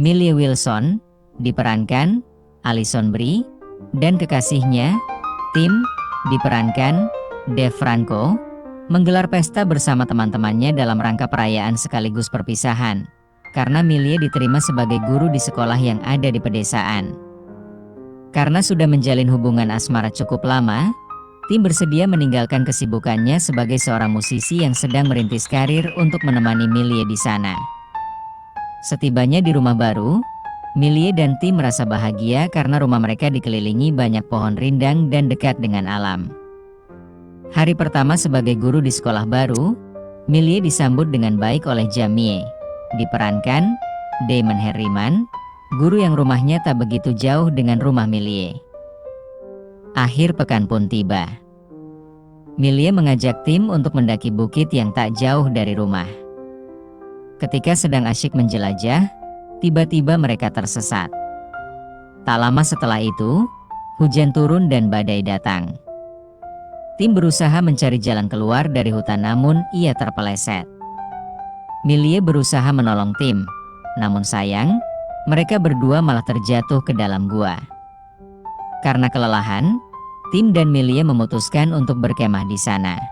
Millie Wilson, diperankan Alison Brie, dan kekasihnya, Tim, diperankan Dave Franco, menggelar pesta bersama teman-temannya dalam rangka perayaan sekaligus perpisahan, karena Millie diterima sebagai guru di sekolah yang ada di pedesaan. Karena sudah menjalin hubungan asmara cukup lama, Tim bersedia meninggalkan kesibukannya sebagai seorang musisi yang sedang merintis karir untuk menemani Millie di sana. Setibanya di rumah baru, Millie dan Tim merasa bahagia karena rumah mereka dikelilingi banyak pohon rindang dan dekat dengan alam. Hari pertama sebagai guru di sekolah baru, Millie disambut dengan baik oleh Jamie, diperankan Damon Herriman, guru yang rumahnya tak begitu jauh dengan rumah Millie. Akhir pekan pun tiba. Millie mengajak Tim untuk mendaki bukit yang tak jauh dari rumah. Ketika sedang asyik menjelajah, tiba-tiba mereka tersesat. Tak lama setelah itu, hujan turun dan badai datang. Tim berusaha mencari jalan keluar dari hutan namun ia terpeleset. Millie berusaha menolong Tim, namun sayang, mereka berdua malah terjatuh ke dalam gua. Karena kelelahan, Tim dan Millie memutuskan untuk berkemah di sana.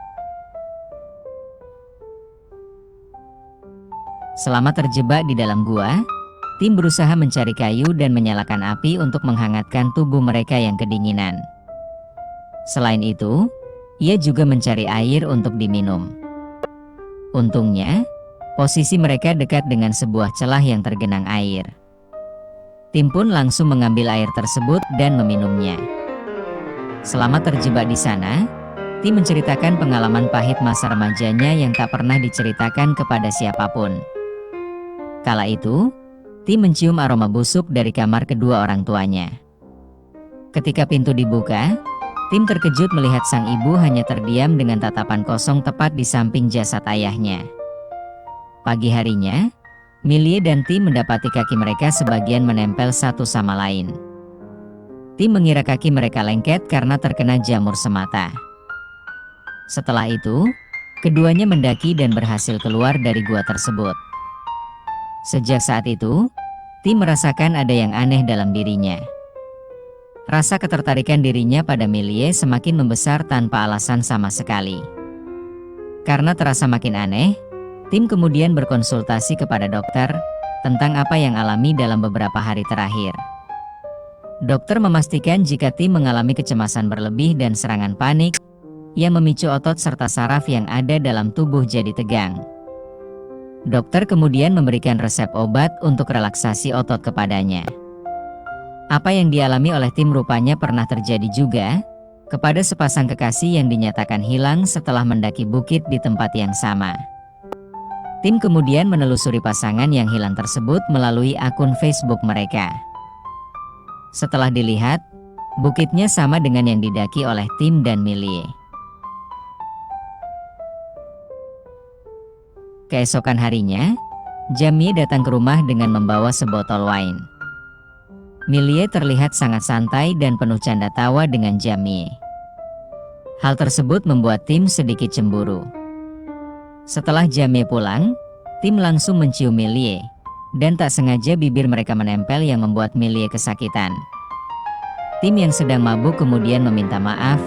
Selama terjebak di dalam gua, Tim berusaha mencari kayu dan menyalakan api untuk menghangatkan tubuh mereka yang kedinginan. Selain itu, ia juga mencari air untuk diminum. Untungnya, posisi mereka dekat dengan sebuah celah yang tergenang air. Tim pun langsung mengambil air tersebut dan meminumnya. Selama terjebak di sana, Tim menceritakan pengalaman pahit masa remajanya yang tak pernah diceritakan kepada siapapun. Kala itu, Tim mencium aroma busuk dari kamar kedua orang tuanya. Ketika pintu dibuka, Tim terkejut melihat sang ibu hanya terdiam dengan tatapan kosong tepat di samping jasad ayahnya. Pagi harinya, Millie dan Tim mendapati kaki mereka sebagian menempel satu sama lain. Tim mengira kaki mereka lengket karena terkena jamur semata. Setelah itu, keduanya mendaki dan berhasil keluar dari gua tersebut. Sejak saat itu, Tim merasakan ada yang aneh dalam dirinya. Rasa ketertarikan dirinya pada Millie semakin membesar tanpa alasan sama sekali. Karena terasa makin aneh, Tim kemudian berkonsultasi kepada dokter tentang apa yang alami dalam beberapa hari terakhir. Dokter memastikan jika Tim mengalami kecemasan berlebih dan serangan panik yang memicu otot serta saraf yang ada dalam tubuh jadi tegang. Dokter kemudian memberikan resep obat untuk relaksasi otot kepadanya. Apa yang dialami oleh Tim rupanya pernah terjadi juga kepada sepasang kekasih yang dinyatakan hilang setelah mendaki bukit di tempat yang sama. Tim kemudian menelusuri pasangan yang hilang tersebut melalui akun Facebook mereka. Setelah dilihat, bukitnya sama dengan yang didaki oleh Tim dan Millie. Keesokan harinya, Jamie datang ke rumah dengan membawa sebotol wine. Millie terlihat sangat santai dan penuh canda tawa dengan Jamie. Hal tersebut membuat Tim sedikit cemburu. Setelah Jamie pulang, Tim langsung mencium Millie, dan tak sengaja bibir mereka menempel yang membuat Millie kesakitan. Tim yang sedang mabuk kemudian meminta maaf,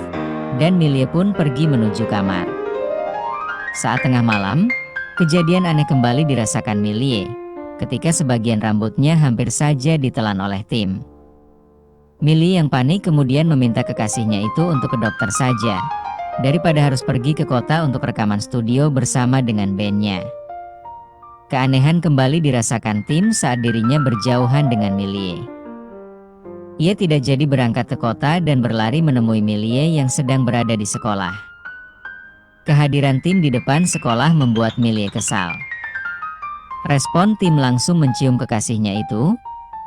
dan Millie pun pergi menuju kamar. Saat tengah malam, kejadian aneh kembali dirasakan Millie, ketika sebagian rambutnya hampir saja ditelan oleh Tim. Millie yang panik kemudian meminta kekasihnya itu untuk ke dokter saja, daripada harus pergi ke kota untuk rekaman studio bersama dengan bandnya. Keanehan kembali dirasakan Tim saat dirinya berjauhan dengan Millie. Ia tidak jadi berangkat ke kota dan berlari menemui Millie yang sedang berada di sekolah. Kehadiran Tim di depan sekolah membuat Millie kesal. Respon Tim langsung mencium kekasihnya itu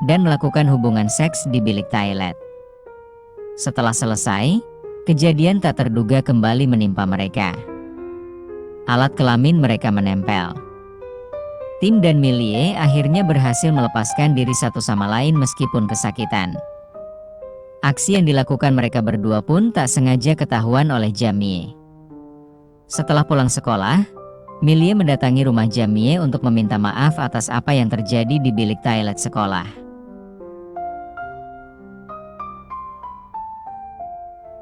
dan melakukan hubungan seks di bilik toilet. Setelah selesai, kejadian tak terduga kembali menimpa mereka. Alat kelamin mereka menempel. Tim dan Millie akhirnya berhasil melepaskan diri satu sama lain meskipun kesakitan. Aksi yang dilakukan mereka berdua pun tak sengaja ketahuan oleh Jamie. Setelah pulang sekolah, Millie mendatangi rumah Jamie untuk meminta maaf atas apa yang terjadi di bilik toilet sekolah.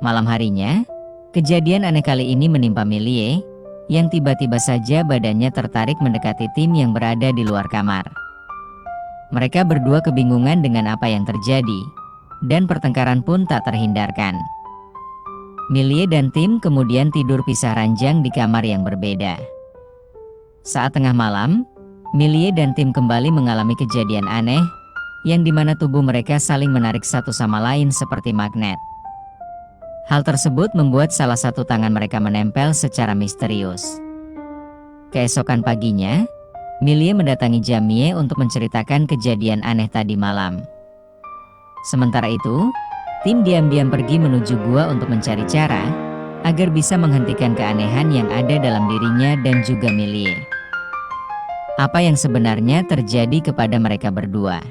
Malam harinya, kejadian aneh kali ini menimpa Millie, yang tiba-tiba saja badannya tertarik mendekati Tim yang berada di luar kamar. Mereka berdua kebingungan dengan apa yang terjadi, dan pertengkaran pun tak terhindarkan. Millie dan Tim kemudian tidur pisah ranjang di kamar yang berbeda. Saat tengah malam, Millie dan Tim kembali mengalami kejadian aneh, yang dimana tubuh mereka saling menarik satu sama lain seperti magnet. Hal tersebut membuat salah satu tangan mereka menempel secara misterius. Keesokan paginya, Millie mendatangi Jamie untuk menceritakan kejadian aneh tadi malam. Sementara itu, Tim diam-diam pergi menuju gua untuk mencari cara agar bisa menghentikan keanehan yang ada dalam dirinya dan juga Millie. Apa yang sebenarnya terjadi kepada mereka berdua?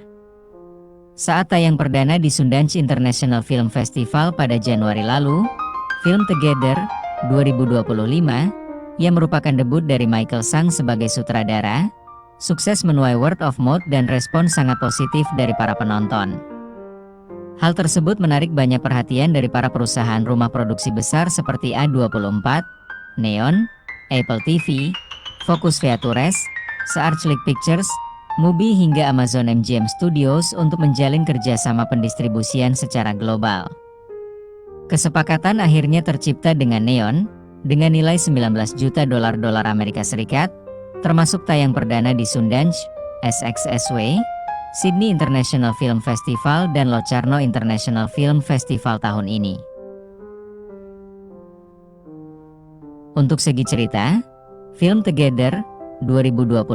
Saat tayang perdana di Sundance International Film Festival pada Januari lalu, film Together 2025, yang merupakan debut dari Michael Sang sebagai sutradara, sukses menuai word of mouth dan respons sangat positif dari para penonton. Hal tersebut menarik banyak perhatian dari para perusahaan rumah produksi besar seperti A24, Neon, Apple TV, Focus Features, Searchlight Pictures, Mubi hingga Amazon MGM Studios untuk menjalin kerjasama pendistribusian secara global. Kesepakatan akhirnya tercipta dengan Neon, dengan nilai $19 juta Amerika Serikat, termasuk tayang perdana di Sundance, SXSW, Sydney International Film Festival dan Locarno International Film Festival tahun ini. Untuk segi cerita, film Together 2025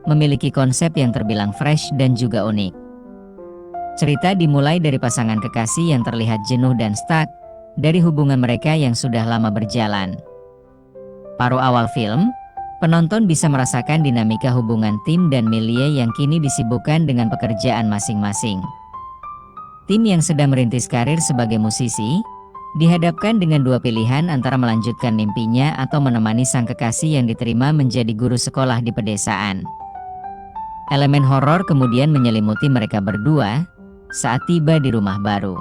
memiliki konsep yang terbilang fresh dan juga unik. Cerita dimulai dari pasangan kekasih yang terlihat jenuh dan stuck dari hubungan mereka yang sudah lama berjalan. Paruh awal film, penonton bisa merasakan dinamika hubungan Tim dan Millie yang kini disibukkan dengan pekerjaan masing-masing. Tim yang sedang merintis karir sebagai musisi, dihadapkan dengan dua pilihan antara melanjutkan mimpinya atau menemani sang kekasih yang diterima menjadi guru sekolah di pedesaan. Elemen horor kemudian menyelimuti mereka berdua saat tiba di rumah baru.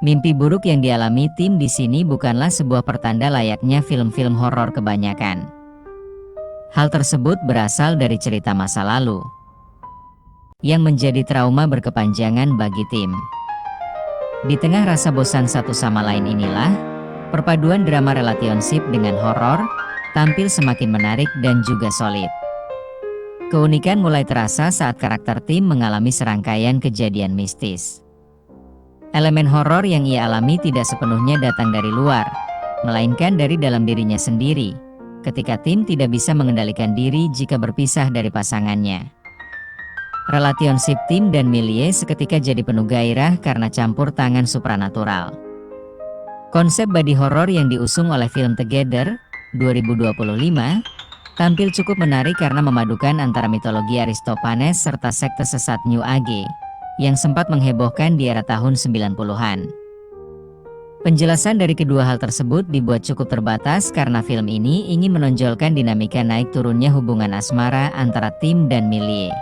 Mimpi buruk yang dialami Tim di sini bukanlah sebuah pertanda layaknya film-film horor kebanyakan. Hal tersebut berasal dari cerita masa lalu yang menjadi trauma berkepanjangan bagi Tim. Di tengah rasa bosan satu sama lain inilah, perpaduan drama relationship dengan horor tampil semakin menarik dan juga solid. Keunikan mulai terasa saat karakter Tim mengalami serangkaian kejadian mistis. Elemen horor yang ia alami tidak sepenuhnya datang dari luar, melainkan dari dalam dirinya sendiri, ketika Tim tidak bisa mengendalikan diri jika berpisah dari pasangannya. Relationship Tim dan Millie seketika jadi penuh gairah karena campur tangan supranatural. Konsep body horror yang diusung oleh film Together 2025 tampil cukup menarik karena memadukan antara mitologi Aristophanes serta sekte sesat New Age yang sempat menghebohkan di era tahun 90-an. Penjelasan dari kedua hal tersebut dibuat cukup terbatas karena film ini ingin menonjolkan dinamika naik turunnya hubungan asmara antara Tim dan Millie.